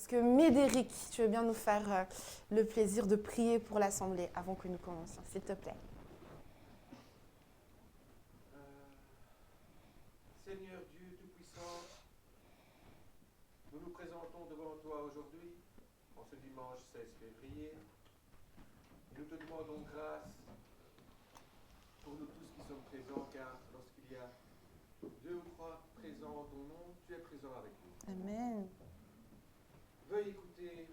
Est-ce que Médéric, tu veux bien nous faire le plaisir de prier pour l'Assemblée avant que nous commencions, s'il te plaît? Seigneur Dieu Tout-Puissant, nous nous présentons devant toi aujourd'hui, en ce dimanche 16 février. Nous te demandons grâce pour nous tous qui sommes présents, car lorsqu'il y a 2 ou 3 présents en ton nom, tu es présent avec nous. Amen. Veuille écouter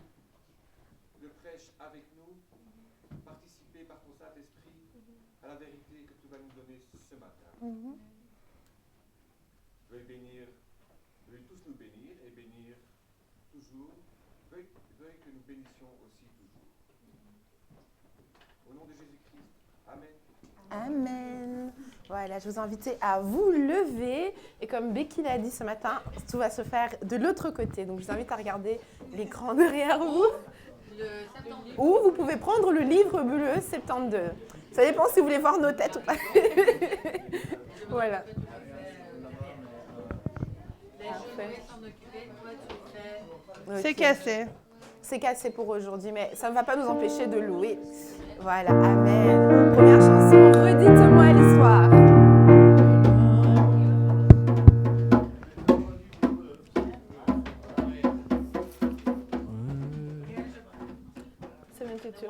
le prêche avec nous, participer par ton Saint-Esprit à la vérité que tu vas nous donner ce matin. Veuille tous nous bénir et bénir toujours. Veuille que nous bénissions aussi toujours. Au nom de Jésus-Christ, Amen. Amen. Voilà, je vous invite à vous lever. Et comme Becky l'a dit ce matin, tout va se faire de l'autre côté. Donc, je vous invite à regarder l'écran derrière vous. Ou vous pouvez prendre le livre bleu 72. Ça dépend si vous voulez voir nos têtes ou pas. Voilà. C'est cassé. C'est cassé pour aujourd'hui, mais ça ne va pas nous empêcher de louer. Voilà, amen. Première chanson, redites-moi l'histoire. C'est bien que tu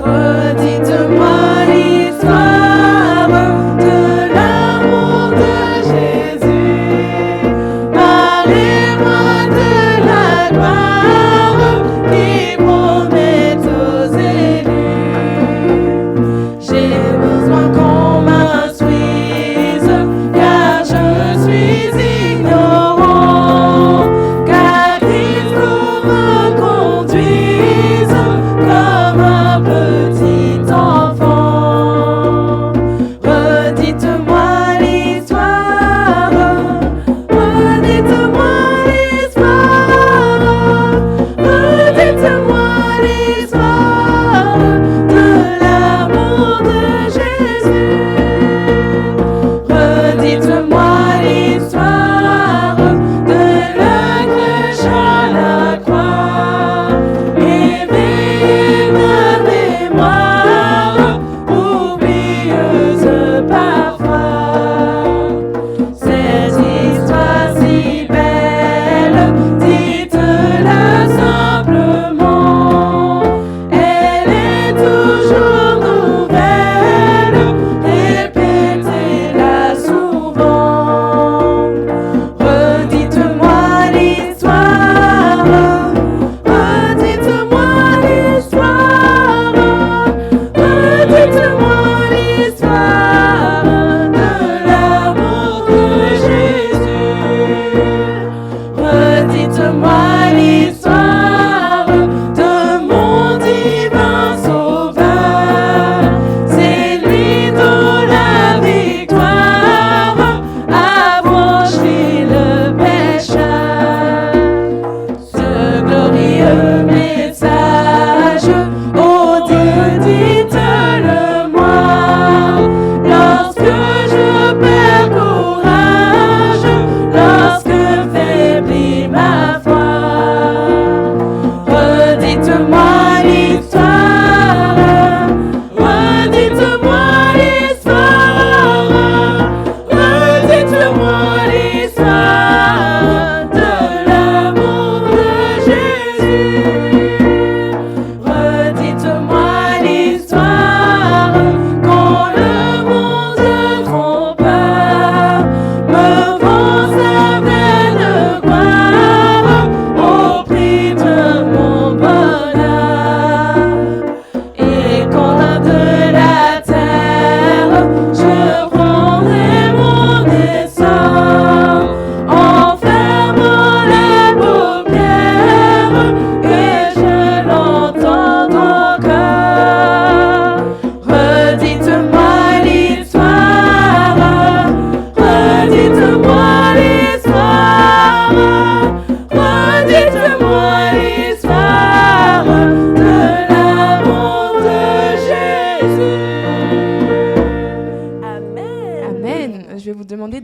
Redites-moi l'histoire de l'amour de Jésus. Parlez-moi de la gloire qui promet aux élus. J'ai besoin qu'on m'instruise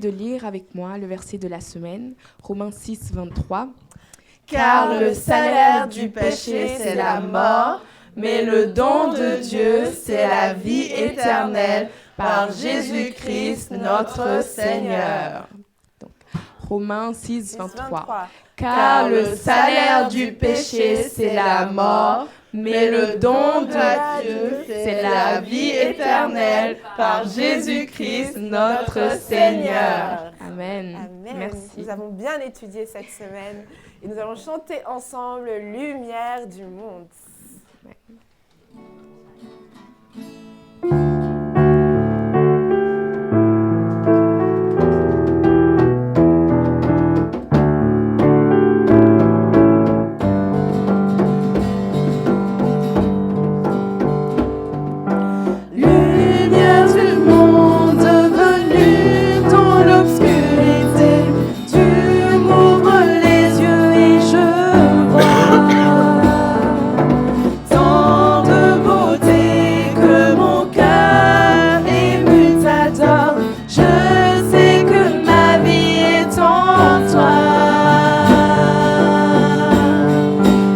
de lire avec moi le verset de la semaine, Romains 6, 23. Car le salaire du péché, c'est la mort, mais le don de Dieu, c'est la vie éternelle par Jésus-Christ, notre Seigneur. Donc, Romains 6, 23. Car le salaire du péché, c'est la mort, mais le don de Dieu, c'est la vie éternelle par Jésus-Christ, notre Seigneur. Amen. Amen. Merci. Nous avons bien étudié cette semaine et nous allons chanter ensemble Lumière du monde. Lumière du monde venue dans l'obscurité, tu m'ouvres les yeux et je vois tant de beauté que mon cœur ému t'adore. Je sais que ma vie est en toi.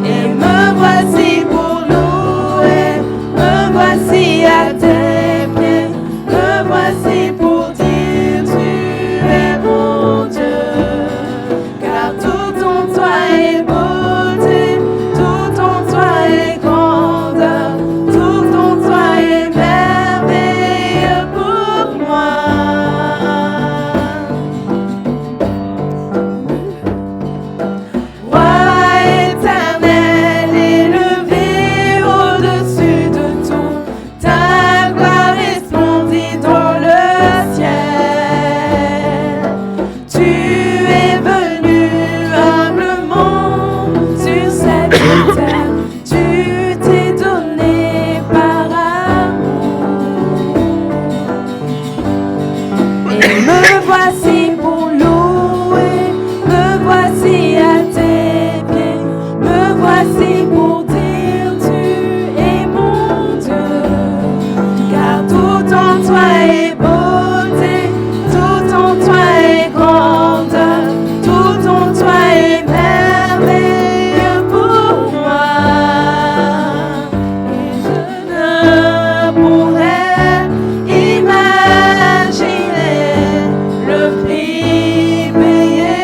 Et me voici pour louer, me voici à tes pieds, me voici pour dire tu es mon Dieu. Car tout en toi est beauté, tout en toi est grandeur, tout en toi est merveilleux pour moi. Roi éternel, élevé au-dessus de tout, ta gloire resplendit dans le ciel. Tu es venu humblement sur cette terre, tu t'es donné par amour. Et me voici pour louer, me voici à tes pieds, me voici pour dire tu es mon Dieu. Car tout en toi est beauté, tout en toi est grandeur, tout en toi est merveilleux pour moi. Et je ne pourrais imaginer le prix payé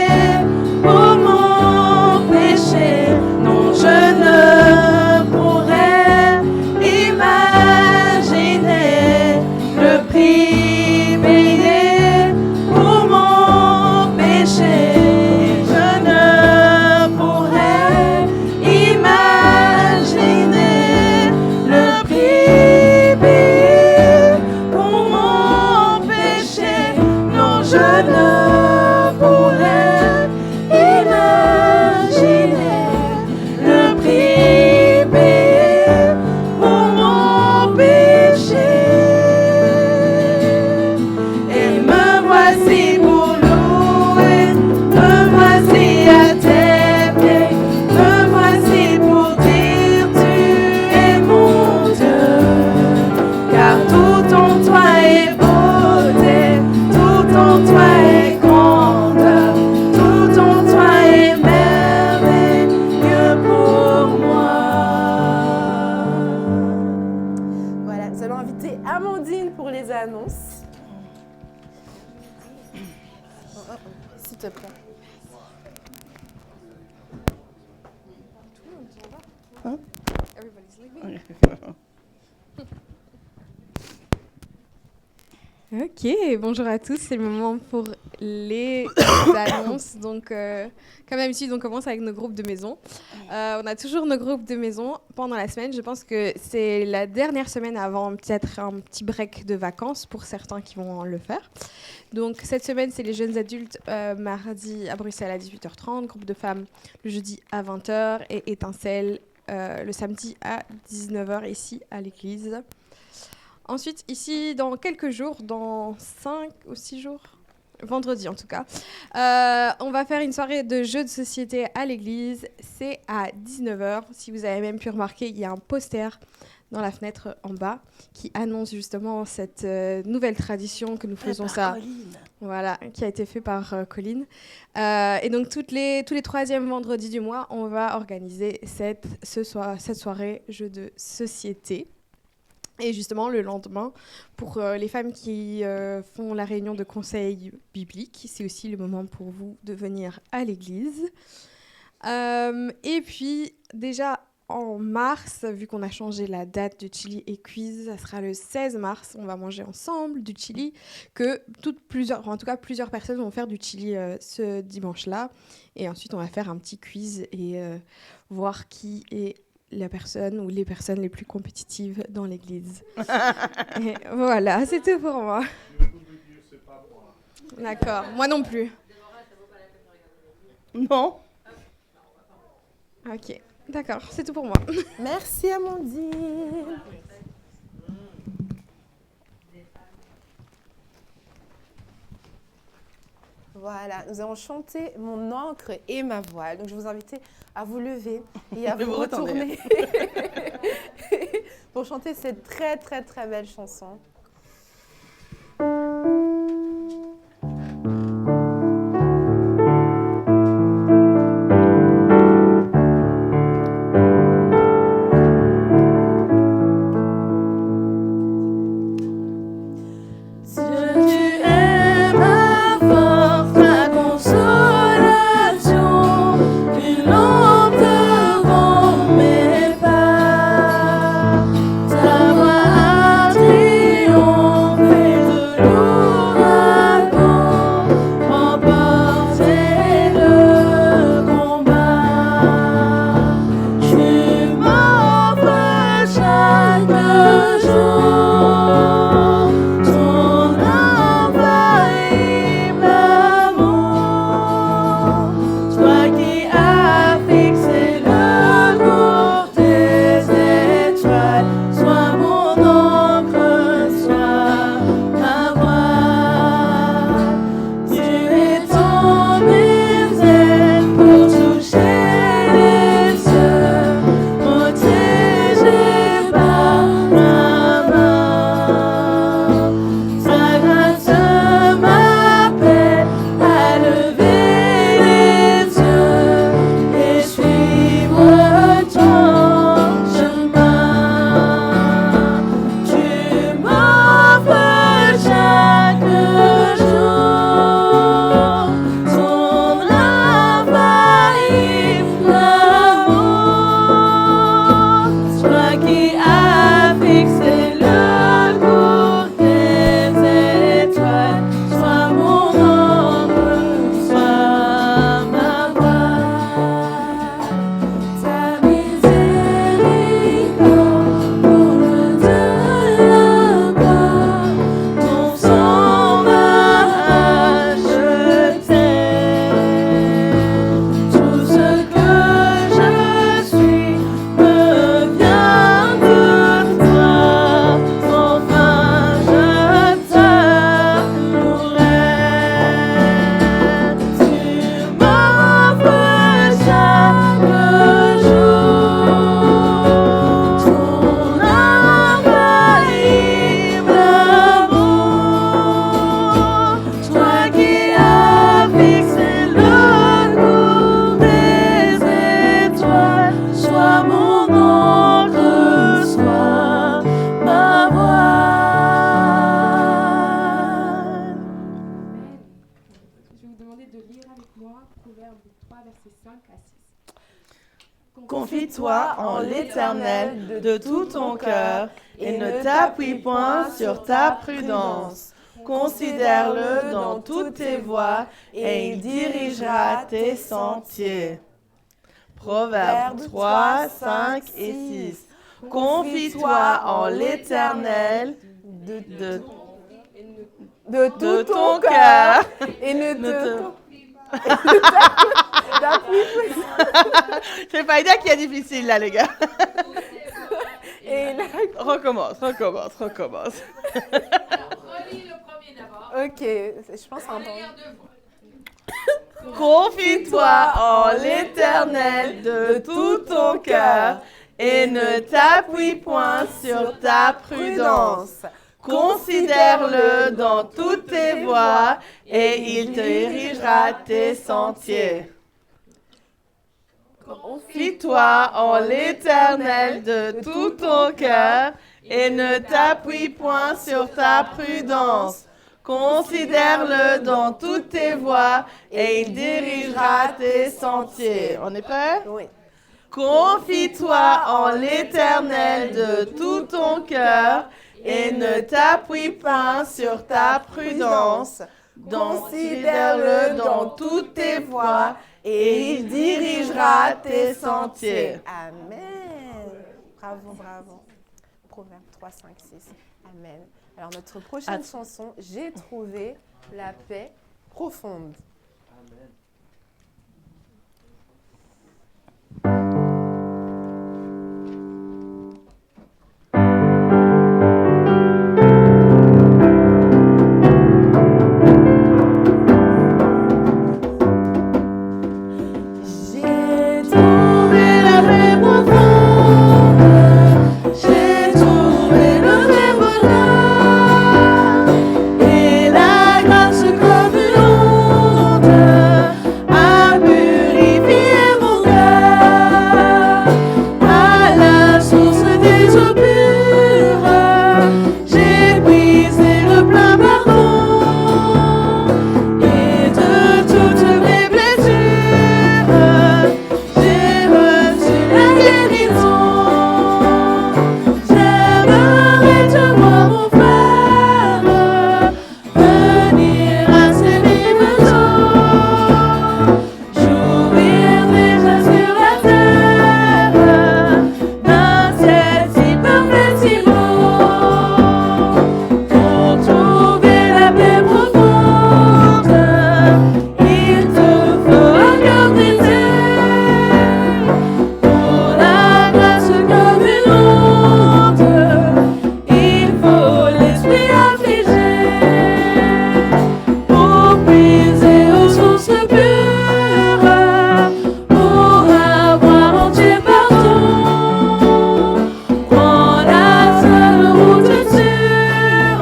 pour mon péché. Non, je ne pourrais imaginer le prix payé pour mon péché. Je ne pourrais imaginer le prix payé pour mon péché. Non, je ne pourrais imaginer le prix payé pour mon péché. Et me voici pour louer, me voici à tes pieds, me voici pour dire tu es mon Dieu. Car tout en toi est beauté, tout en toi est grandeur, tout en toi est merveilleux pour moi. Voilà, nous allons inviter Amandine pour les annonces. S'il te plaît. Ok, bonjour à tous, c'est le moment pour les annonces. Donc, comme d'habitude, on commence avec nos groupes de maison. On a toujours nos groupes de maison pendant la semaine. Je pense que c'est la dernière semaine avant peut-être un petit break de vacances pour certains qui vont le faire. Donc, cette semaine, c'est les jeunes adultes mardi à Bruxelles à 18h30, groupe de femmes le jeudi à 20h et étincelle le samedi à 19h ici à l'église. Ensuite, ici, dans quelques jours, dans 5 ou 6 jours, vendredi en tout cas, on va faire une soirée de jeux de société à l'église. C'est à 19h. Si vous avez même pu remarquer, il y a un poster dans la fenêtre en bas qui annonce justement cette nouvelle tradition que nous faisons ça Voilà, qui a été fait par Colline. Et donc, tous les troisièmes vendredis du mois, on va organiser cette soirée jeu de société. Et justement, le lendemain, pour les femmes qui font la réunion de conseil biblique, c'est aussi le moment pour vous de venir à l'église. Et puis, déjà en mars, vu qu'on a changé la date du chili et quiz, ça sera le 16 mars. On va manger ensemble du chili, plusieurs personnes vont faire du chili ce dimanche-là. Et ensuite, on va faire un petit quiz et voir qui est la personne ou les personnes les plus compétitives dans l'église. Et voilà, c'est tout pour moi. D'accord, moi non plus. Non. Ok, d'accord, c'est tout pour moi. Merci Amandine. Voilà, nous allons chanter Mon encre et ma voile. Donc je vous invite à vous lever et à vous retourner pour chanter cette très très très belle chanson. Confie-toi en l'Éternel de tout ton cœur et ne t'appuie point sur ta prudence. Considère-le dans toutes tes voies et il dirigera tes sentiers. Proverbes 3, 5 et 6. Confie-toi en l'Éternel de tout ton cœur et ne te... C'est Faïda qui est difficile là, les gars. Et là... Recommence. Relis le premier d'abord. Ok, je pense à un temps. Confie-toi en l'Éternel de tout ton cœur et ne t'appuie point sur ta prudence. Considère-le dans toutes tes voies et il dirigera tes sentiers. Confie-toi en l'Éternel de tout ton cœur et ne t'appuie point sur ta prudence. Considère-le dans toutes tes voies et il dirigera tes sentiers. On est prêt? Oui. Confie-toi en l'Éternel de tout ton cœur et ne t'appuie pas sur ta prudence. Considère-le dans toutes tes voies et il dirigera tes sentiers. Amen. Bravo, bravo. Proverbe 3, 5, 6. Amen. Alors, notre prochaine chanson, J'ai trouvé la paix profonde. J'ai trouvé la paix profonde, j'ai trouvé le vrai bonheur et la grâce comme une onde a purifié mon cœur. À la source des eaux pures, j'ai brisé le plein pardon et de toutes mes blessures, j'ai reçu la guérison. J'aimerais te voir, mon frère, venir à ces vives eaux, jouir déjà sur la terre d'un ciel si parfait, si beau, pour trouver la paix profonde. Il te faut un cœur brisé, pour la grâce comme une onde. Il faut l'esprit affligé, pour puiser aux sources pures, pour avoir entier pardon. Prends la seule route sûre,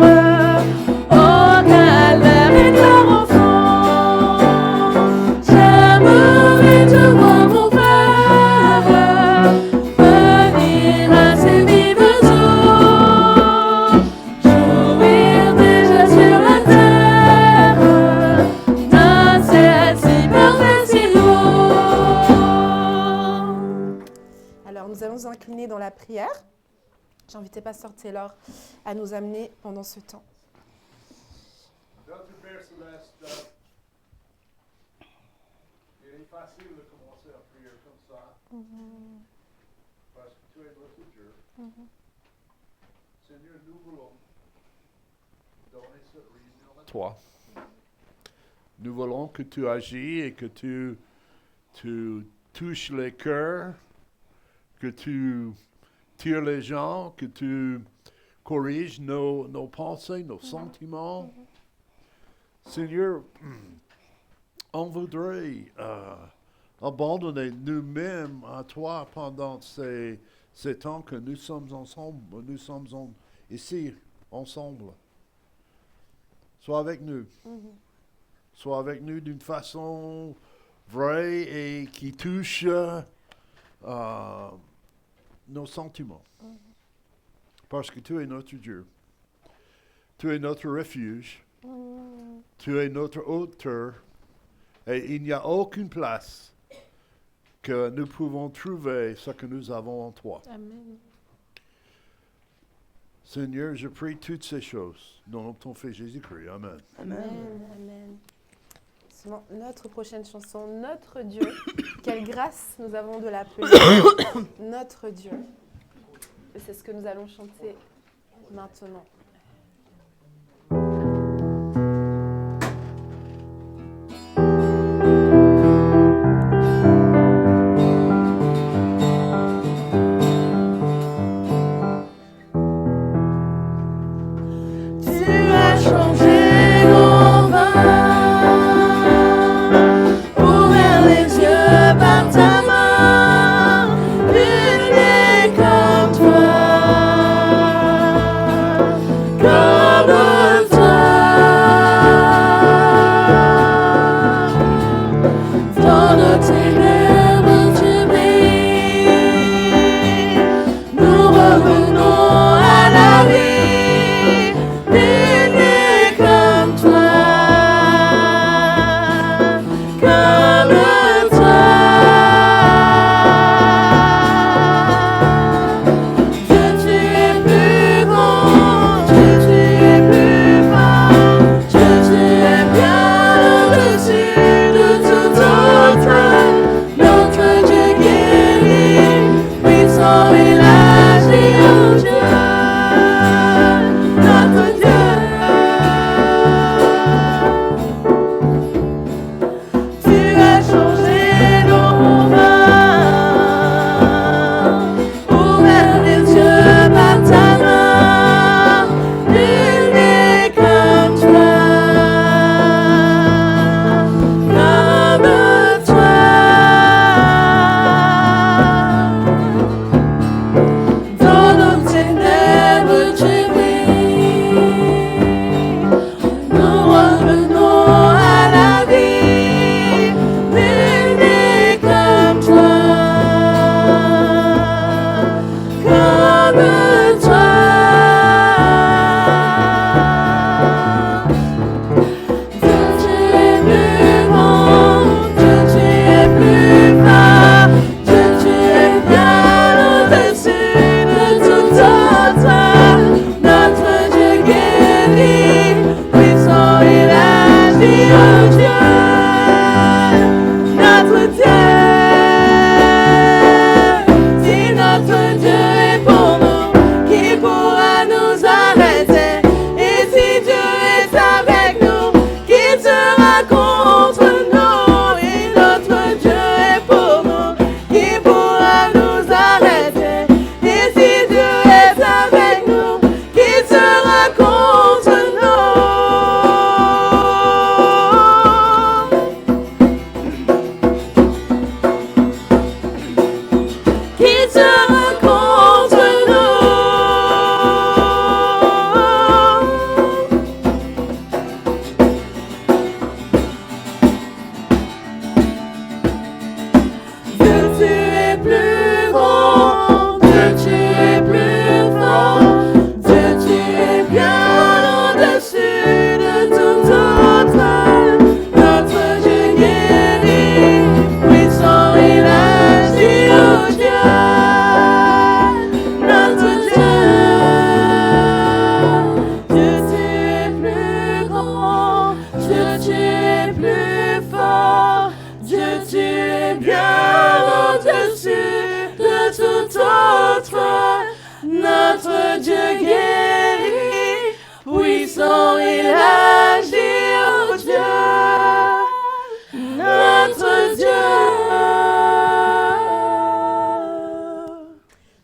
au calvaire et ton enfant. J'aimerais te voir, mon frère, venir à ces vives eaux, jouir déjà sur la terre d'un ciel si parfait, si beau. Alors, nous allons nous incliner dans la prière. J'ai invité Pasteur Taylor à nous amener pendant ce temps. Notre Père Céleste, il est facile de commencer à prier comme ça, parce que tu es notre Dieu. Seigneur, nous voulons donner cette réunion à toi. Nous voulons que tu agis et que tu touches les cœurs, que tu tires les gens, que tu corriges nos pensées, nos sentiments. Seigneur, on voudrait abandonner nous-mêmes à toi pendant ces temps que nous sommes ensemble, ici, ensemble. Sois avec nous. Sois avec nous d'une façon vraie et qui touche nos sentiments. Parce que tu es notre Dieu. Tu es notre refuge. Tu es notre hauteur. Et il n'y a aucune place que nous pouvons trouver ce que nous avons en toi. Amen. Seigneur, je prie toutes ces choses dans le nom de ton Fils Jésus-Christ. Amen. Amen. Amen. Selon notre prochaine chanson, Notre Dieu. Quelle grâce nous avons de l'appeler Notre Dieu. Et c'est ce que nous allons chanter maintenant. Tu as changé mon vin, ouvert les yeux par ta main, une n'est comme toi. comme toi. Dans nos ténèbres, tu brilles. Nous revenons à la vie. Nul n'est comme toi. Comme toi. Dieu, tu es plus grand. Dieu, tu es plus fort. Dieu, tu es bien au-dessus de tout autre. Notre Dieu guérit, puissant et l'âge et oh Dieu, notre Dieu. Tu as changé nos mains, ouvert les yeux par ta main. Nul n'est comme toi, comme toi. Dans nos ténèbres, tu brilles. Nous revenons à la vie. Nul n'est comme toi. Comme toi. Dieu, tu es plus grand. Dieu, tu es plus fort. Dieu, tu es bien au-dessus de tout autre. Notre Dieu guérit, puissant et l'âge et oh Dieu, notre Dieu. Si notre Dieu est pour nous, qui pourra nous arrêter? Et si Dieu est avec nous, qui sera contre nous? Et notre Dieu est pour nous, qui pourra nous arrêter? Et si Dieu est avec nous, qui sera contre nous? Qui sera contre nous? Dieu, tu es plus grand. Dieu, tu es plus fort. Dieu, tu es bien au-dessus de tout autre. Notre Dieu guérit, puissant et l'âge et oh Dieu, notre Dieu. Dieu, tu es plus grand. Dieu, tu es plus fort. Dieu, tu es bien au-dessus de tout autre. Notre Dieu guérit, puissant et l'âge et oh Dieu, notre Dieu.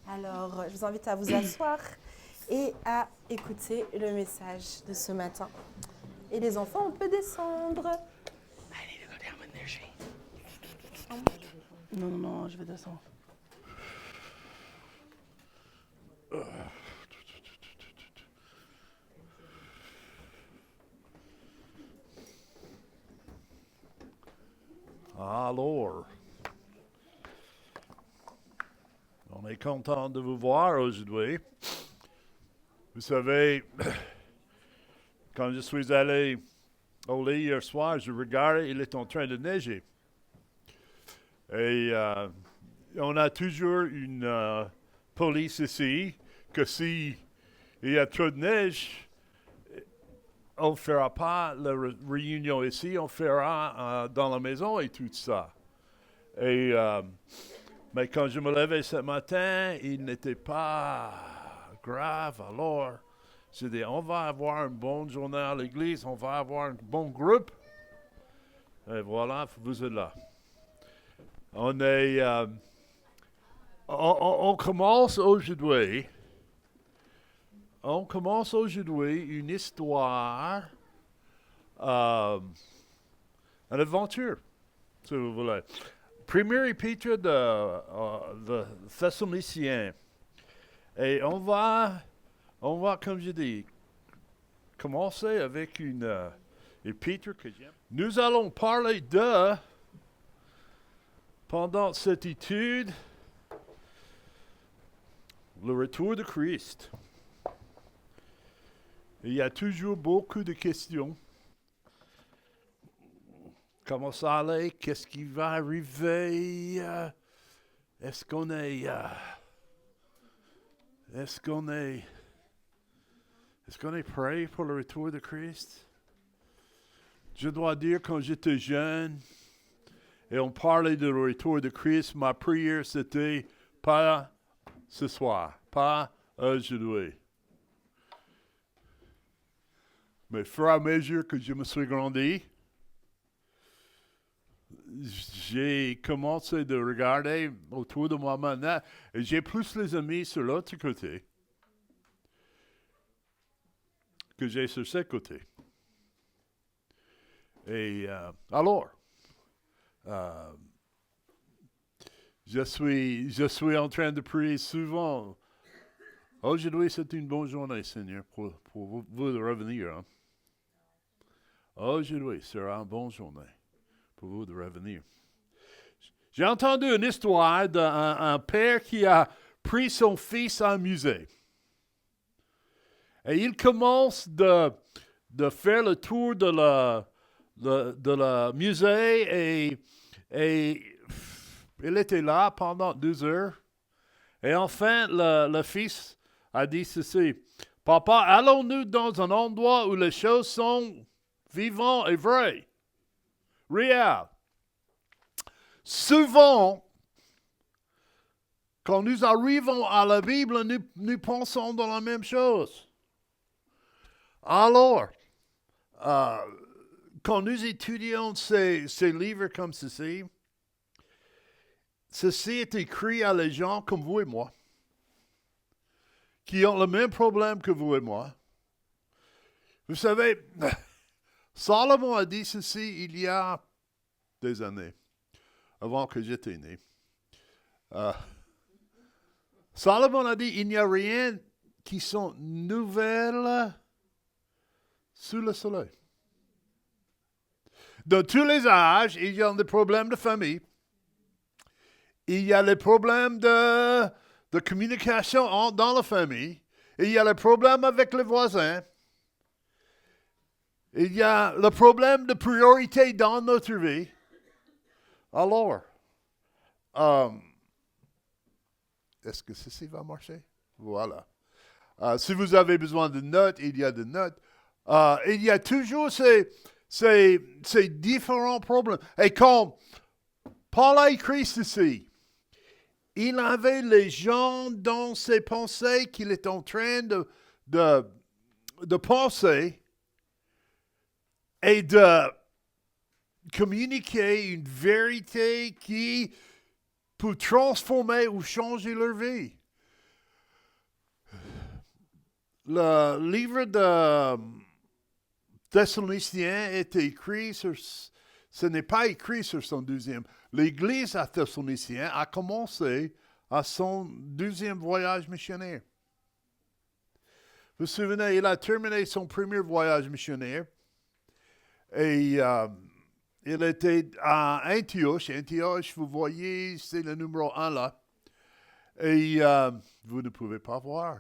Alors, je vous invite à vous asseoir et à écouter le message de ce matin. Et les enfants, on peut descendre. Non, non, je vais descendre. Alors, on est content de vous voir aujourd'hui. Vous savez, quand je suis allé au lit hier soir, je regardais, il est en train de neiger. Et on a toujours une police ici que si il y a trop de neige, on ne fera pas la réunion ici, on fera dans la maison et tout ça. Et, mais quand je me levais ce matin, il n'était pas grave. Alors, j'ai dit, on va avoir une bonne journée à l'église, on va avoir un bon groupe. Et voilà, vous êtes là. On est, on commence aujourd'hui. On commence aujourd'hui une histoire, une aventure, si vous voulez. Premier épître de Thessaloniciens. Et on va, comme je dis, commencer avec une épître que j'aime. Nous allons parler de, pendant cette étude, le retour de Christ. Il y a toujours beaucoup de questions. Comment ça allait? Qu'est-ce qui va arriver? Est-ce qu'on est prêt pour le retour de Christ? Je dois dire, quand j'étais jeune et on parlait de le retour de Christ, ma prière c'était pas ce soir, pas aujourd'hui. Mais au fur et à mesure que je me suis grandi, j'ai commencé de regarder autour de moi maintenant et j'ai plus les amis sur l'autre côté que j'ai sur ce côté. Et alors, je suis en train de prier souvent. Aujourd'hui, c'est une bonne journée, Seigneur, pour vous de revenir. Hein? Aujourd'hui sera une bonne journée pour vous de revenir. J'ai entendu une histoire d'un père qui a pris son fils à un musée. Et il commence de faire le tour de la musée et il était là pendant 2 heures. Et enfin, le fils a dit ceci: Papa, allons-nous dans un endroit où les choses sont vivantes et vraies, réelles? Souvent, quand nous arrivons à la Bible, nous pensons dans la même chose. Alors, quand nous étudions ces livres comme ceci est écrit à les gens comme vous et moi, qui ont le même problème que vous et moi. Vous savez, Salomon a dit ceci il y a des années, avant que j'étais né. Salomon a dit, il n'y a rien qui sont nouvelles sous le soleil. Dans tous les âges, il y a des problèmes de famille. Il y a les problèmes de communication dans la famille. Il y a les problèmes avec les voisins. Il y a le problème de priorité dans notre vie. Alors, est-ce que ceci va marcher? Voilà. Si vous avez besoin de notes, il y a des notes. Il y a toujours ces différents problèmes. Et quand Paul a écrit ceci, il avait les gens dans ses pensées qu'il est en train de penser et de communiquer une vérité qui peut transformer ou changer leur vie. Le livre de Thessaloniciens est écrit ce n'est pas écrit sur son 2e. L'Église à Thessaloniciens a commencé à son 2e voyage missionnaire. Vous vous souvenez, il a terminé son premier voyage missionnaire et il était à Antioche. Antioche, vous voyez, c'est le numéro 1 là. Et vous ne pouvez pas voir.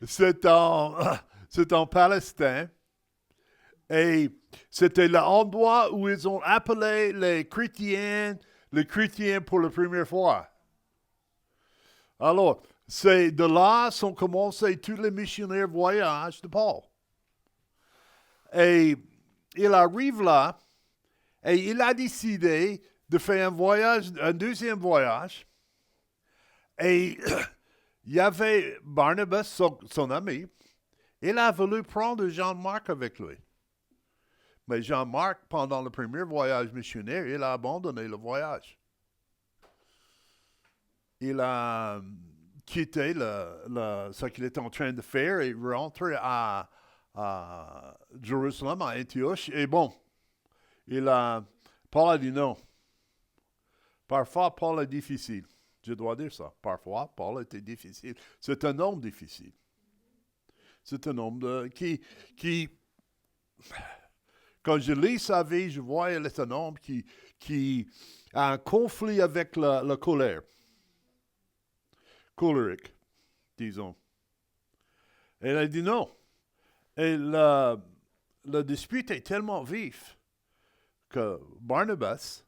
C'est en Palestine. Et c'était l'endroit où ils ont appelé les chrétiens pour la première fois. Alors, c'est de là sont commencés tous les missionnaires voyages de Paul. Et il arrive là, et il a décidé de faire un 2e voyage. Et il y avait Barnabas, son ami. Il a voulu prendre Jean-Marc avec lui. Mais Jean-Marc, pendant le premier voyage missionnaire, il a abandonné le voyage. Il a quitté ce qu'il était en train de faire et rentré à Jérusalem, à Antioche. Et bon, Paul a dit non. Parfois, Paul est difficile. Je dois dire ça. Parfois, Paul était difficile. C'est un homme difficile. C'est un homme qui, quand je lis sa vie, je vois qu'il est un homme qui a un conflit avec la colère. Colérique, disons. Et elle a dit non. Et la dispute est tellement vive que Barnabas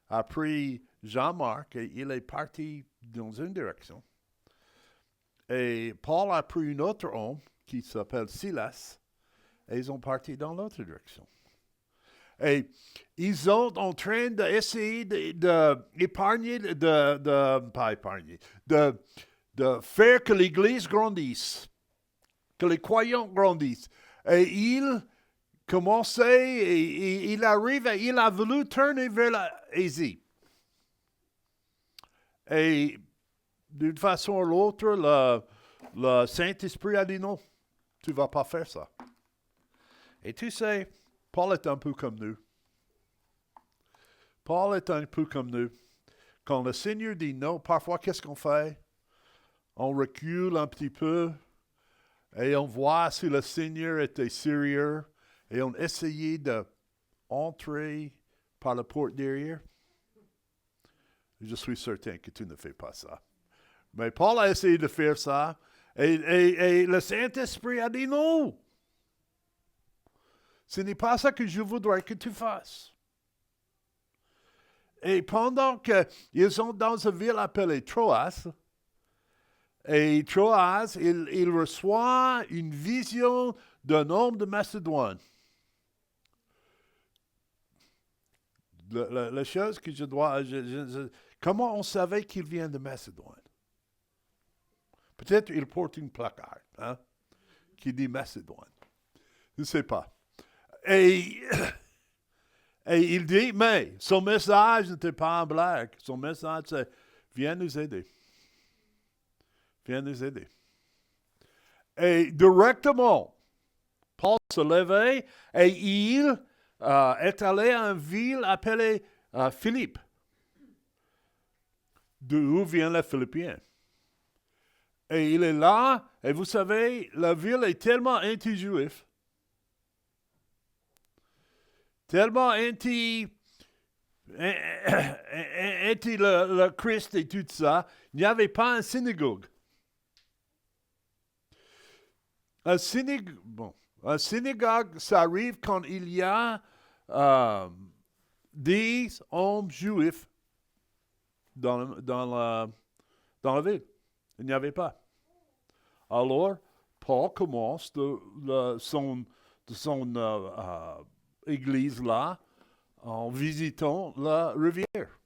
a pris Jean-Marc et il est parti dans une direction. Et Paul a pris un autre homme qui s'appelle Silas et ils ont parti dans l'autre direction. Et ils sont en train d'essayer d'épargner, de faire que l'Église grandisse, que les croyants grandissent. Et il commençait, et il arrive, et il a voulu tourner vers l'Asie. Et d'une façon ou l'autre, le Saint-Esprit a dit non, tu ne vas pas faire ça. Et tu sais, Paul est un peu comme nous. Paul est un peu comme nous. Quand le Seigneur dit non, parfois, qu'est-ce qu'on fait? On recule un petit peu et on voit si le Seigneur était sérieux et on essayait d'entrer par la porte derrière. Je suis certain que tu ne fais pas ça. Mais Paul a essayé de faire ça et le Saint-Esprit a dit non. Ce n'est pas ça que je voudrais que tu fasses. Et pendant qu'ils sont dans une ville appelée Troas, et Troas, il reçoit une vision d'un homme de Macédoine. La chose que je dois... comment on savait qu'il vient de Macédoine? Peut-être il porte une placard qui dit Macédoine. Je ne sais pas. Et il dit, mais son message n'était pas un blague. Son message, c'est, viens nous aider. Viens nous aider. Et directement, Paul se levait et il est allé à une ville appelée Philippe. D'où vient les Philippiens. Et il est là, et vous savez, la ville est tellement anti-juif, tellement anti le Christ et tout ça, il n'y avait pas une synagogue. Un synagogue, ça arrive quand il y a 10 hommes juifs dans la ville. Il n'y avait pas. Alors, Paul commence son église là en visitant la rivière.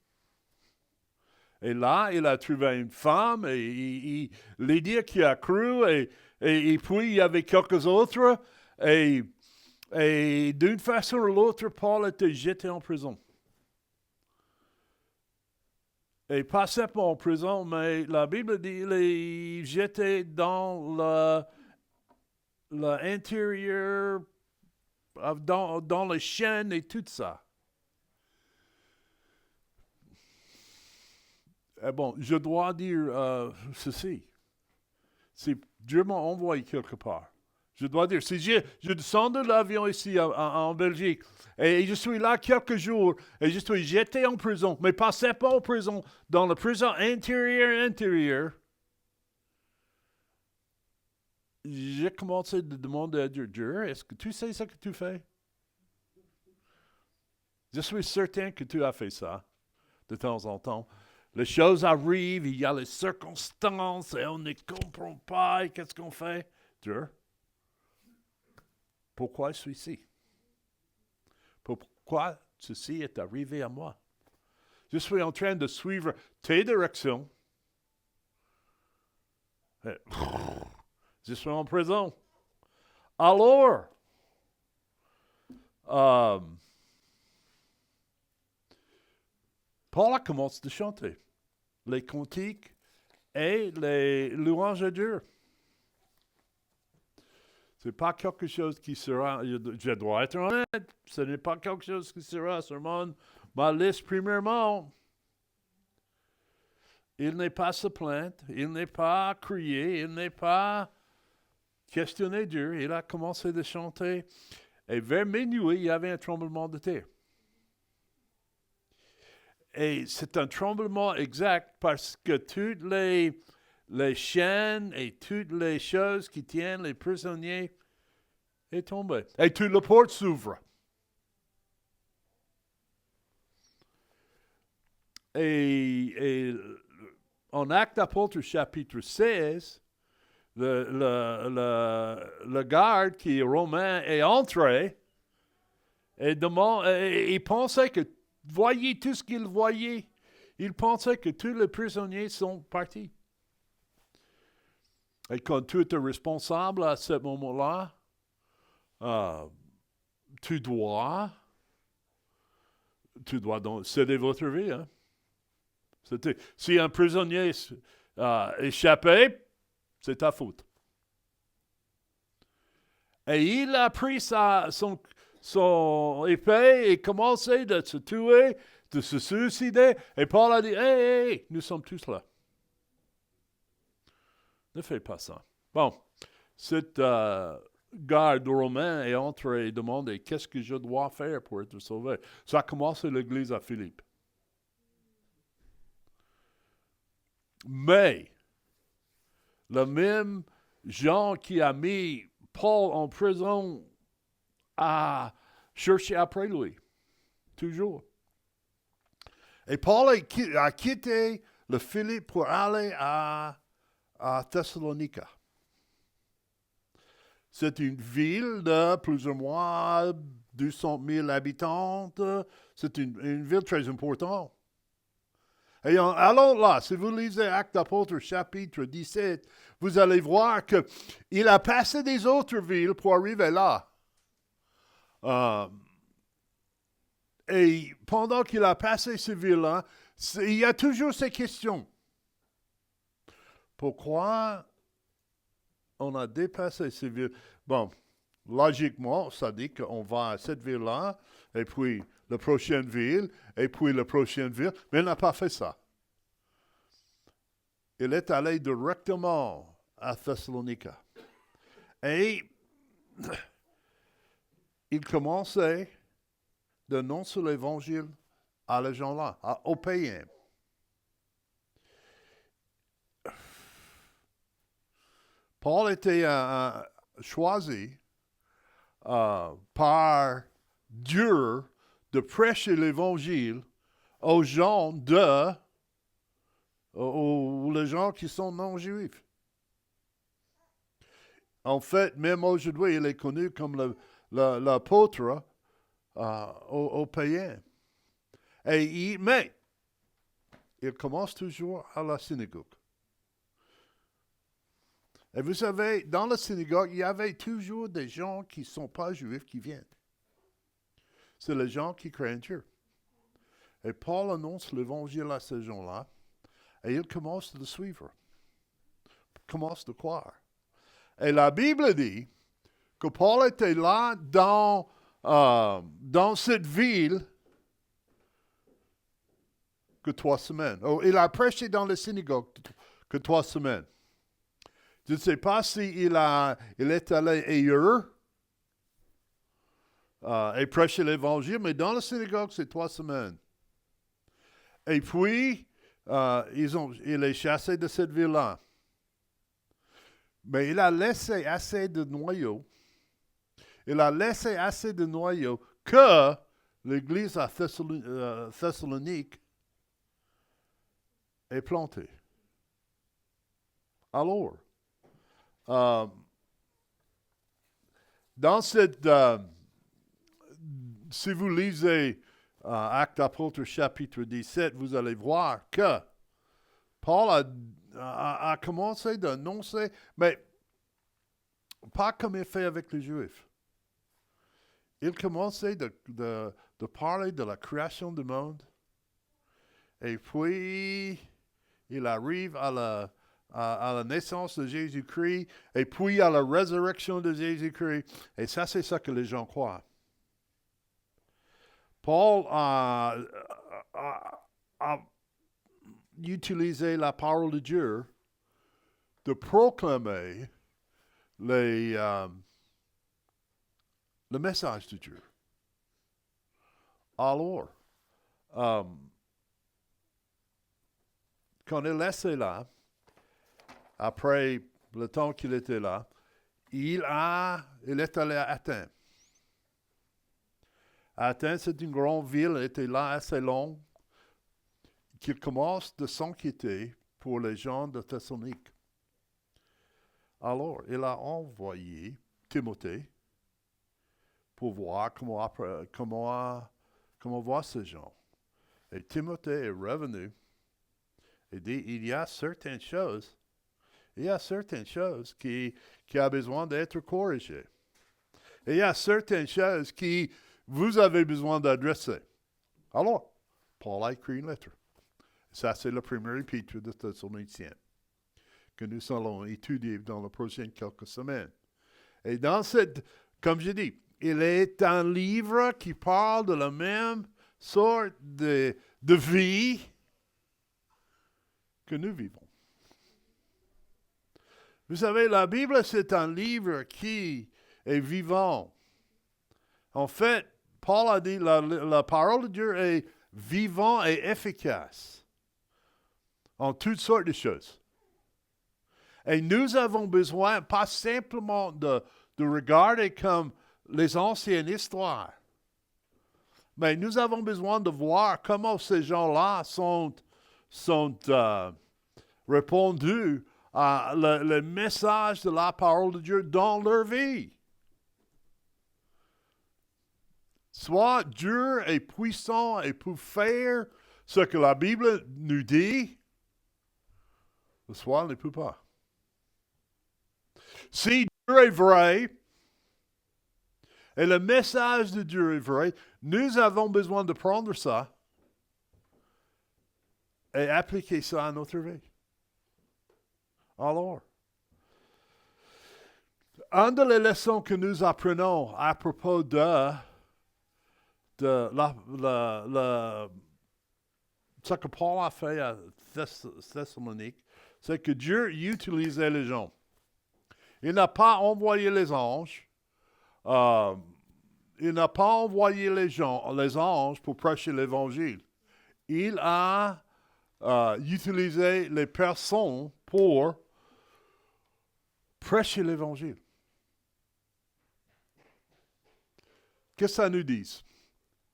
Et là, il a trouvé une femme et Lydia qui a cru et puis il y avait quelques autres et d'une façon ou l'autre, Paul était jeté en prison. Et pas simplement en prison, mais la Bible dit qu'il est jeté dans l'intérieur, dans les chaînes et tout ça. Et bon, je dois dire ceci. Si Dieu m'a envoyé quelque part, je dois dire, si je descends de l'avion ici en Belgique, et je suis là quelques jours, et je suis jeté en prison, mais pas simplement en prison, dans la prison intérieure, j'ai commencé à demander à Dieu, est-ce que tu sais ce que tu fais? Je suis certain que tu as fait ça de temps en temps. Les choses arrivent, il y a les circonstances, et on ne comprend pas, et qu'est-ce qu'on fait? Dieu, pourquoi je suis ici? Pourquoi ceci est arrivé à moi? Je suis en train de suivre tes directions. Je suis en prison. Alors, Paul commence à chanter les cantiques et les louanges à Dieu. Ce n'est pas quelque chose qui sera, je dois être honnête, ce n'est pas quelque chose qui sera sur ma liste premièrement. il n'est pas se plaindre, il n'est pas crier, il n'est pas questionner Dieu. Il a commencé de chanter. Et vers minuit, il y avait un tremblement de terre. Et c'est un tremblement exact parce que toutes les chaînes et toutes les choses qui tiennent les prisonniers est tombé. Et toute la porte s'ouvre. Et en Actes d'Apôtres chapitre 16, le garde qui est romain est entré et il pensait que, voyez tout ce qu'il voyait, il pensait que tous les prisonniers sont partis. Et quand tu es responsable à ce moment-là, tu dois donc céder votre vie. Hein? Si un prisonnier échappé, c'est ta faute. Et il a pris son épée et commencé de se tuer, de se suicider. Et Paul a dit, hey, nous sommes tous là. Ne fais pas ça. Bon, cette garde romain est entré et demandé, qu'est-ce que je dois faire pour être sauvé? Ça a commencé l'église à Philippe. Mais, le même Jean qui a mis Paul en prison a cherché après lui, toujours. Et Paul a quitté le Philippe pour aller à Thessalonica. C'est une ville de plus ou moins 200 000 habitants. C'est une ville très importante. Et allons là, si vous lisez Actes d'Apôtres chapitre 17, vous allez voir qu'il a passé des autres villes pour arriver là. Et pendant qu'il a passé ces villes-là, il y a toujours ces questions. Pourquoi on a dépassé ces villes? Bon, logiquement, ça dit qu'on va à cette ville-là, et puis la prochaine ville, et puis la prochaine ville, mais il n'a pas fait ça. Il est allé directement à Thessalonica. Et il commençait d'annoncer l'évangile à les gens-là, aux païens. Paul était choisi par Dieu de prêcher l'évangile aux gens aux les gens qui sont non-juifs. En fait, même aujourd'hui, il est connu comme l'apôtre aux païens. Mais il commence toujours à la synagogue. Et vous savez, dans la synagogue, il y avait toujours des gens qui ne sont pas juifs qui viennent. C'est les gens qui craignent Dieu. Et Paul annonce l'évangile à ces gens-là, et ils commencent à le suivre, commencent à croire. Et la Bible dit que Paul était là dans cette ville que 3 semaines. Il a prêché dans la synagogue que 3 semaines. Je ne sais pas s'il est allé ailleurs et prêcher l'évangile, mais dans la synagogue, c'est 3 semaines. Et puis, il est chassé de cette ville-là. Mais il a laissé assez de noyaux. Il a laissé assez de noyaux que l'église à Thessalonique est plantée. Alors, dans cette... si vous lisez Actes d'Apôtres chapitre 17, vous allez voir que Paul a commencé d'annoncer, mais pas comme il fait avec les Juifs. Il commençait de parler de la création du monde, et puis il arrive à la naissance de Jésus-Christ, et puis à la résurrection de Jésus-Christ, et ça, c'est ça que les gens croient. Paul utiliser la parole de Dieu, de proclamer le message de Dieu. Alors, quand il est là, après le temps qu'il était là, il est allé à Athènes. Athènes, c'est une grande ville, elle était là assez longue, qu'il commence de s'inquiéter pour les gens de Thessalonique. Alors, il a envoyé Timothée pour voir comment voir ces gens. Et Timothée est revenu et dit, il y a certaines choses qui a besoin d'être corrigées. Et il y a certaines choses qui vous avez besoin d'adresser. Alors, Paul a écrit une lettre. Ça, c'est le premier épître de Thessaloniciens que nous allons étudier dans les prochaines quelques semaines. Et dans cette, comme je dis, il est un livre qui parle de la même sorte de vie que nous vivons. Vous savez, la Bible, c'est un livre qui est vivant. En fait, Paul a dit, la parole de Dieu est vivante et efficace en toutes sortes de choses. Et nous avons besoin, pas simplement de regarder comme les anciennes histoires, mais nous avons besoin de voir comment ces gens-là sont répondus à le message de la parole de Dieu dans leur vie. Soit Dieu est puissant et peut faire ce que la Bible nous dit, soit il ne peut pas. Si Dieu est vrai, et le message de Dieu est vrai, nous avons besoin de prendre ça et appliquer ça à notre vie. Alors, une des leçons que nous apprenons à propos de ce que Paul a fait à Thessalonique, c'est que Dieu utilisait les gens. Il n'a pas envoyé les anges. Il n'a pas envoyé les anges pour prêcher l'évangile. Il a utilisé les personnes pour prêcher l'évangile. Qu'est-ce que ça nous dit?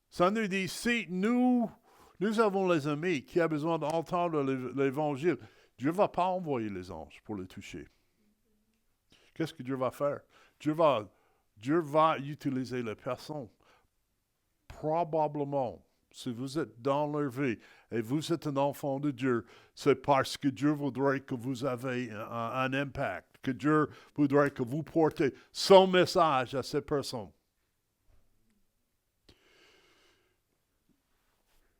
Ça nous dit, si nous avons les amis qui ont besoin d'entendre l'évangile, Dieu ne va pas envoyer les anges pour les toucher. Qu'est-ce que Dieu va faire? Dieu va utiliser les personnes. Probablement, si vous êtes dans leur vie et vous êtes un enfant de Dieu, c'est parce que Dieu voudrait que vous ayez un impact, que Dieu voudrait que vous portez son message à ces personnes.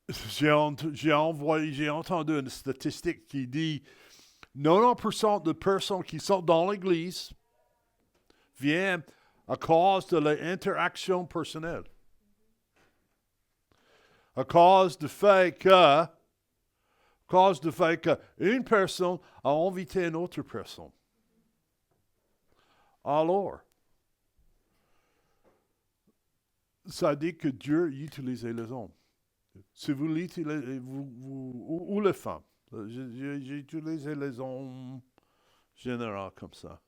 J'ai entendu une statistique qui dit 90% de personnes qui sont dans l'Église viennent à cause de l'interaction personnelle. À cause du fait qu'une personne a invité une autre personne. Alors, ça dit que Dieu utilisait les hommes. Si vous l'utilisez, ou les femmes. J'ai utilisé les hommes général comme ça.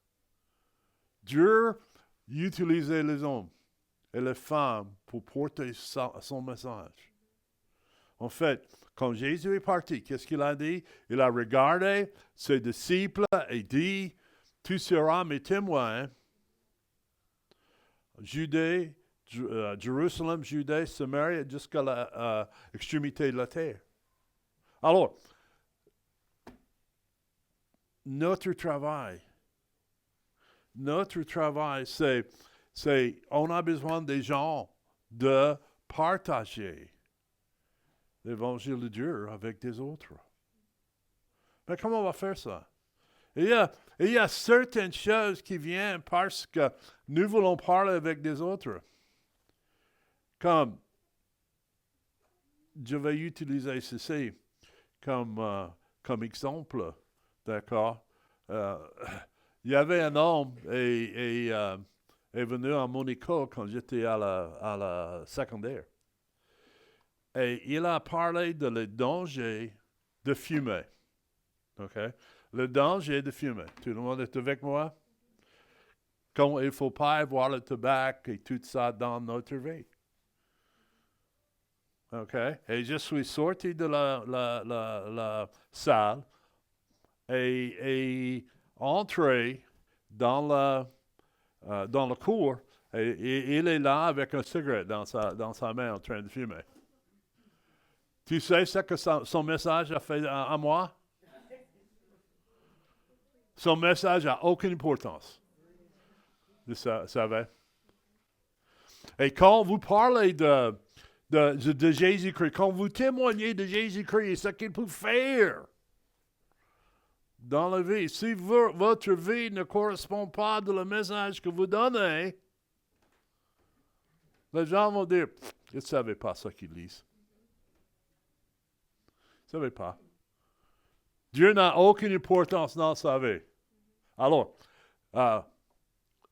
Dieu utilisait les hommes et les femmes pour porter son message. En fait, quand Jésus est parti, qu'est-ce qu'il a dit? Il a regardé ses disciples et dit, tu seras mes témoins, Judée, Jérusalem, Judée, Samarie, jusqu'à l'extrémité de la terre. Alors, notre travail, c'est, on a besoin des gens de partager l'évangile de Dieu avec des autres. Mais comment on va faire ça? Il y a certaines choses qui viennent parce que nous voulons parler avec des autres. Comme, je vais utiliser ceci, comme comme exemple, d'accord? Il y avait un homme est venu à mon école quand j'étais à la secondaire. Et il a parlé de le danger de fumer. OK? Le danger de fumer. Tout le monde est avec moi? Comme il ne faut pas avoir le tabac et tout ça dans notre vie. OK? Et je suis sorti de la salle et entré dans le cours. Et il est là avec un cigarette dans sa main en train de fumer. Tu sais ce que son message a fait à moi? Son message n'a aucune importance. Vous savez? Et quand vous parlez de Jésus-Christ, quand vous témoignez de Jésus-Christ et ce qu'il peut faire dans la vie, si votre vie ne correspond pas à le message que vous donnez, les gens vont dire, ils ne savaient pas ce qu'ils lisent. Ils ne savaient pas. Dieu n'a aucune importance dans sa vie. Alors,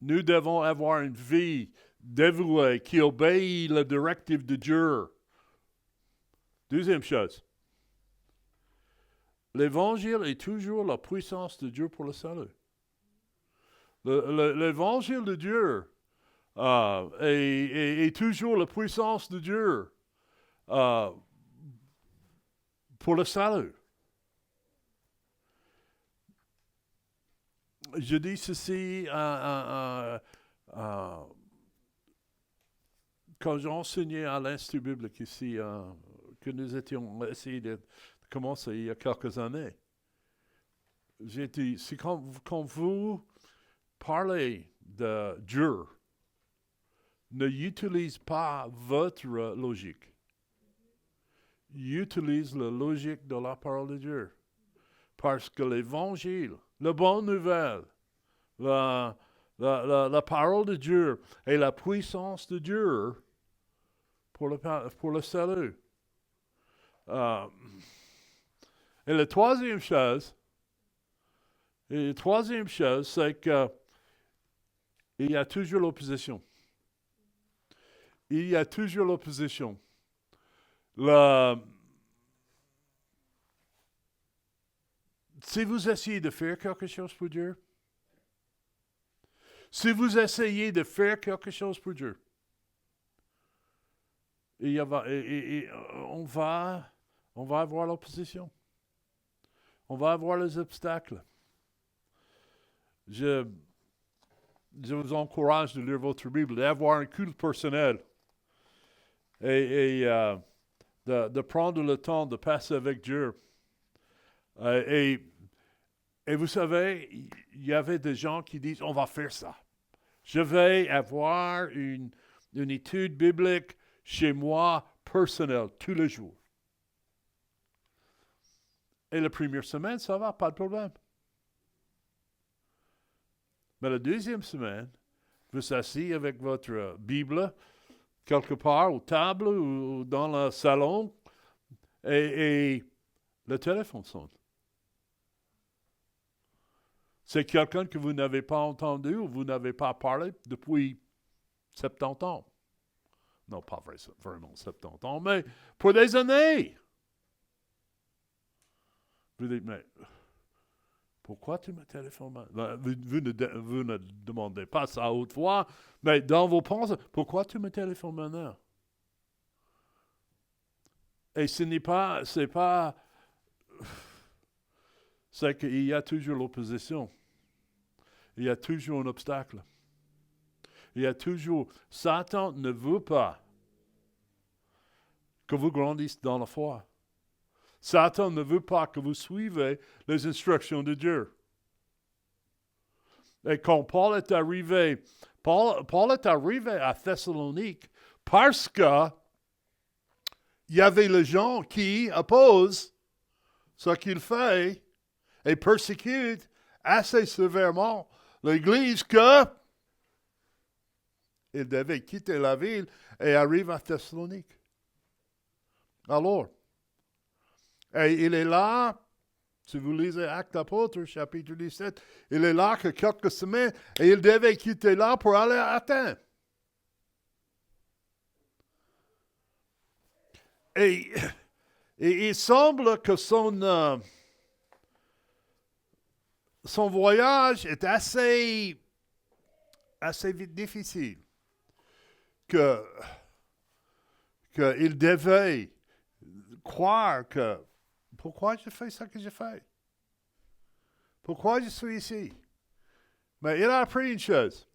nous devons avoir une vie dévouée qui obéit la directive de Dieu. Deuxième chose, l'Évangile est toujours la puissance de Dieu pour le salut. L'Évangile de Dieu est toujours la puissance de Dieu pour le salut. Je dis ceci quand j'ai enseigné à l'Institut biblique ici, que nous étions essayé de commencer il y a quelques années. J'ai dit, c'est quand vous parlez de Dieu, n'utilisez pas votre logique. Utilisez la logique de la parole de Dieu. Parce que l'Évangile, la bonne nouvelle, la parole de Dieu et la puissance de Dieu pour le salut. Et la troisième chose, c'est que il y a toujours l'opposition. Il y a toujours l'opposition. Si vous essayez de faire quelque chose pour Dieu, on va avoir l'opposition. On va avoir les obstacles. Je vous encourage de lire votre Bible, d'avoir un culte personnel et de prendre le temps de passer avec Dieu. Et vous savez, il y avait des gens qui disent, on va faire ça. Je vais avoir une étude biblique chez moi, personnelle, tous les jours. Et la première semaine, ça va, pas de problème. Mais la deuxième semaine, vous asseyez avec votre Bible, quelque part, au table ou dans le salon, et le téléphone sonne. C'est quelqu'un que vous n'avez pas entendu ou vous n'avez pas parlé depuis 70 ans. Non, pas vraiment 70 ans, mais pour des années. Vous dites, mais pourquoi tu me téléphones maintenant? Vous ne demandez pas ça autrefois, mais dans vos pensées, pourquoi tu me téléphones maintenant? Et c'est qu'il y a toujours l'opposition. Il y a toujours un obstacle. Il y a toujours... Satan ne veut pas que vous grandissiez dans la foi. Satan ne veut pas que vous suivez les instructions de Dieu. Et quand Paul est arrivé à Thessalonique parce que il y avait les gens qui opposent ce qu'il fait et persécutent assez sévèrement l'Église que il devait quitter la ville et arrive à Thessalonique. Alors, et il est là Si vous lisez Actes d'Apôtres, chapitre 17, il est là que quelques semaines et il devait quitter là pour aller à Athènes. Et il semble que son voyage est assez difficile. Qu'il devait croire que pourquoi j'ai fait ça que j'ai fait? Pourquoi je suis ici? Mais il a appris une chose.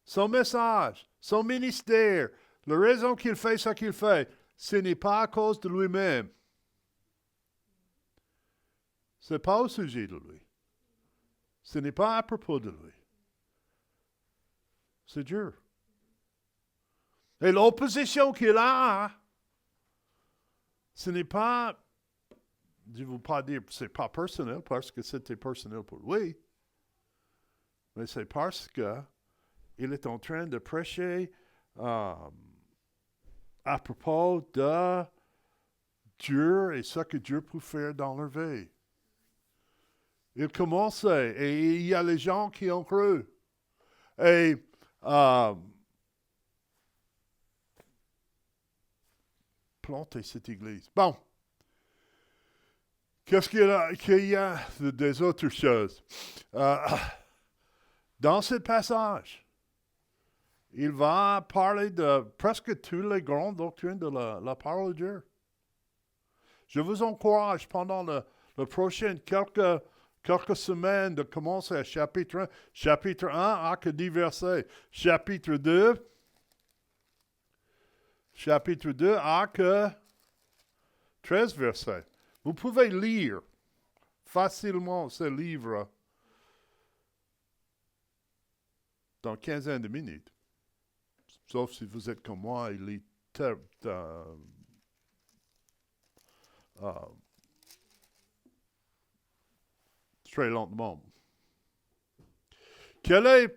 Son message, son ministère, la raison qu'il fait ce qu'il fait, ce n'est pas à cause de lui-même. Ce n'est pas au sujet de lui. Ce n'est pas à propos de lui. C'est Dieu. Et l'opposition qu'il a, ce n'est pas, je ne veux pas dire que ce n'est pas personnel, parce que c'était personnel pour lui, mais c'est parce qu'il est en train de prêcher à propos de Dieu et ce que Dieu peut faire dans leur vie. Il commençait, et il y a les gens qui ont cru. Et planter cette église. Bon. Qu'est-ce qu'il y a des autres choses? Dans ce passage, il va parler de presque toutes les grandes doctrines de la parole de Dieu. Je vous encourage pendant le prochain quelques semaines de commencer à chapitre 1. Chapitre 1 a que 10 versets. Chapitre 2 a que 13 versets. Vous pouvez lire facilement ce livre dans 15 de minutes. Sauf si vous êtes comme moi, il lit très lentement. Quel est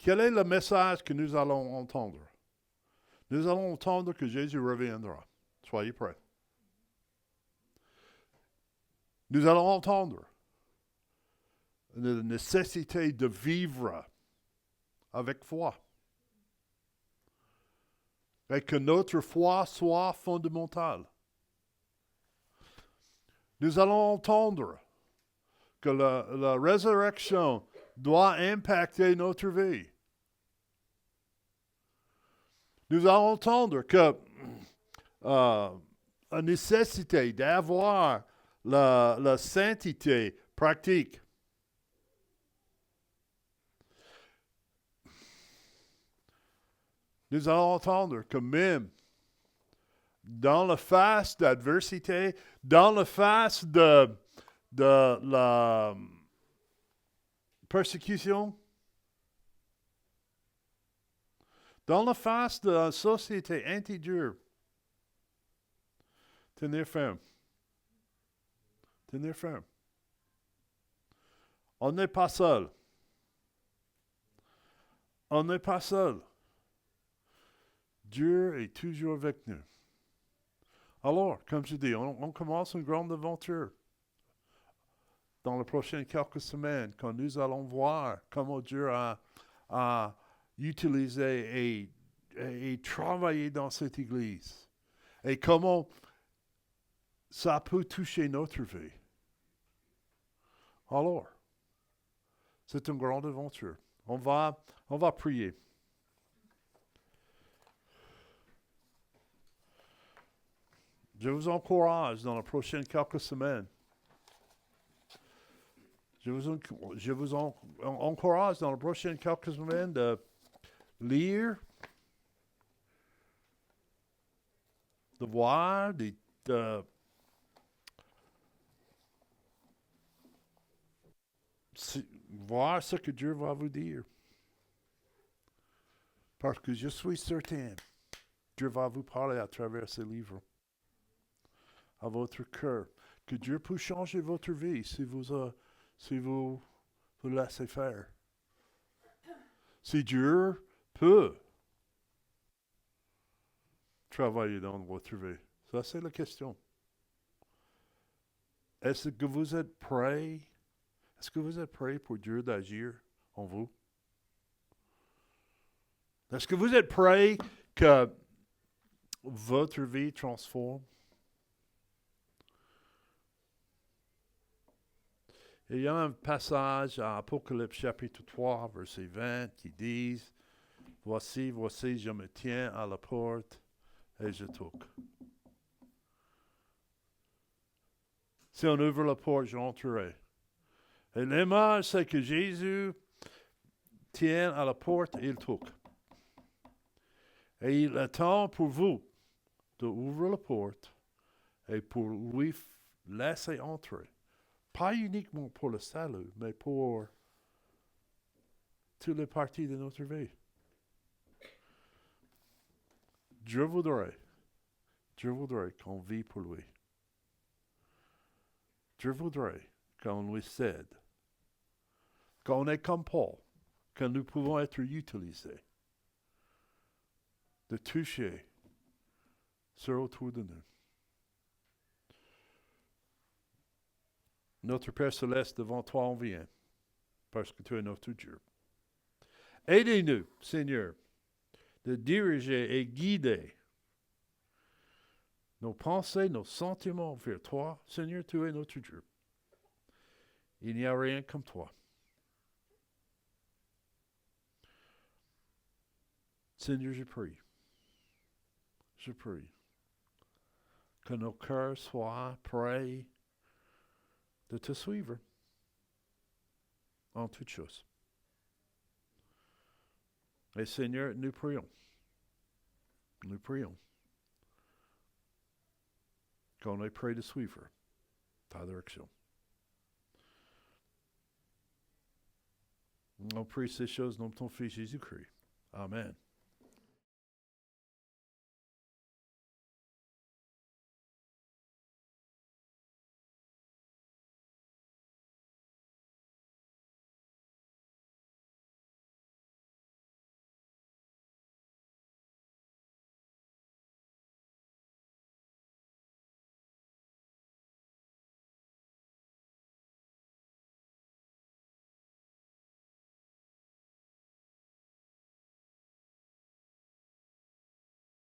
le message que nous allons entendre? Nous allons entendre que Jésus reviendra. Soyez prêts. Nous allons entendre la nécessité de vivre avec foi. Et que notre foi soit fondamentale. Nous allons entendre que la résurrection doit impacter notre vie. Nous allons entendre que la nécessité d'avoir la sainteté pratique. Nous allons entendre que même dans la face d'adversité, dans la face de la persécution, dans la face de la société anti-Dieu, tenir ferme. Tenir ferme. On n'est pas seul. On n'est pas seul. Dieu est toujours avec nous. Alors, comme je dis, on commence une grande aventure dans les prochaines quelques semaines, quand nous allons voir comment Dieu a utilisé et travaillé dans cette Église. Et comment ça peut toucher notre vie. Alors, c'est une grande aventure. On va prier. Je vous encourage dans les prochaines quelques semaines. Je vous encourage dans les prochaines quelques semaines de lire, de voir, de voir ce que Dieu va vous dire. Parce que je suis certain, Dieu va vous parler à travers ce livre, à votre cœur. Que Dieu peut changer votre vie si vous laissez faire. Si Dieu peut travailler dans votre vie. Ça, c'est la question. Est-ce que vous êtes prêts? Est-ce que vous êtes prêts pour Dieu d'agir en vous? Est-ce que vous êtes prêts que votre vie transforme? Il y a un passage à Apocalypse chapitre 3, verset 20, qui dit, voici, je me tiens à la porte et je toque. Si on ouvre la porte, j'entrerai. Et l'image, c'est que Jésus tient à la porte et il toque. Et il attend pour vous d'ouvrir la porte et pour lui laisser entrer. Pas uniquement pour le salut, mais pour toutes les parties de notre vie. Dieu voudrait qu'on vit pour lui. Dieu voudrait qu'on lui cède. Qu'on est comme Paul, que nous pouvons être utilisés. De toucher ceux autour de nous. Notre Père Céleste, devant toi on vient, parce que tu es notre Dieu. Aidez-nous, Seigneur, de diriger et guider nos pensées, nos sentiments vers toi. Seigneur, tu es notre Dieu. Il n'y a rien comme toi. Seigneur, je prie que nos cœurs soient prêts de te suivre en toutes choses. Et Seigneur, nous prions qu'on est prêt de suivre ta direction. On prie ces choses dans ton Fils Jésus-Christ. Amen.